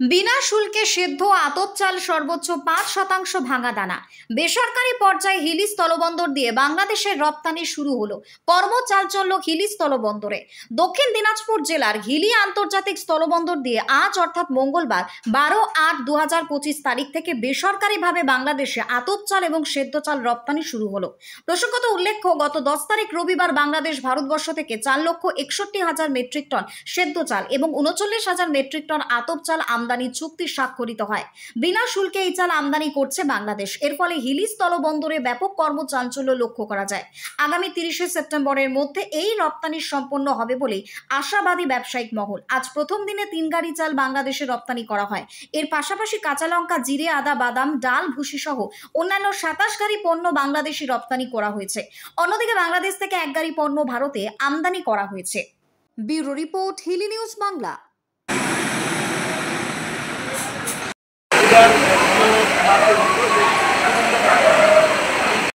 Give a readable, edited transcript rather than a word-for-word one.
বিনা শুল্কে সেদ্ধ আতপ চাল সর্বোচ্চ ৫% ভাঙা দানা। বেসরকারি পর্যায়ে হিলি স্থলবন্দর দিয়ে বাংলাদেশের রপ্তানি শুরু হলো। কর্ম চালচল্য হিলি স্থলবন্দরে। দক্ষিণ দিনাজপুর জেলার হিলি আন্তর্জাতিক স্থলবন্দর দিয়ে আজ অর্থাৎ মঙ্গলবার ১২/৮/২০২৫ তারিখ থেকে বেসরকারিভাবে বাংলাদেশে আতপ চাল এবং সেদ্ধ চাল রপ্তানি শুরু হলো। প্রসঙ্গত উল্লেখ্য, গত ১০ তারিখ রবিবার বাংলাদেশ ভারতবর্ষ থেকে ৪,৬১,০০০ মেট্রিক টন সেদ্ধ চাল এবং ৩৯,০০০ মেট্রিক টন আতপ চাল আমদানি চুক্তি স্বাক্ষরিত হয়। বিনা শুল্কে এই চাল আমদানি করছে বাংলাদেশ। এর ফলে হিলি স্থলবন্দরে ব্যাপক কর্মচাঞ্চল্য লক্ষ্য করা যায়। আগামী ৩০শে সেপ্টেম্বরের মধ্যে এই রপ্তানি সম্পন্ন হবে বলে আশাবাদী ব্যবসায়িক মহল। আজ প্রথম দিনে ৩ গাড়ি চাল বাংলাদেশে রপ্তানি করা হয়। এর পাশাপাশি কাঁচা লঙ্কা, জিরে, আদা, বাদাম, ডাল, ভুসি সহ অন্যান্য ২৭ গাড়ি পণ্য বাংলাদেশি রপ্তানি করা হয়েছে। অন্যদিকে বাংলাদেশ থেকে ১ গাড়ি পণ্য ভারতে আমদানি করা হয়েছে। Bureau report, Hili news Bangla.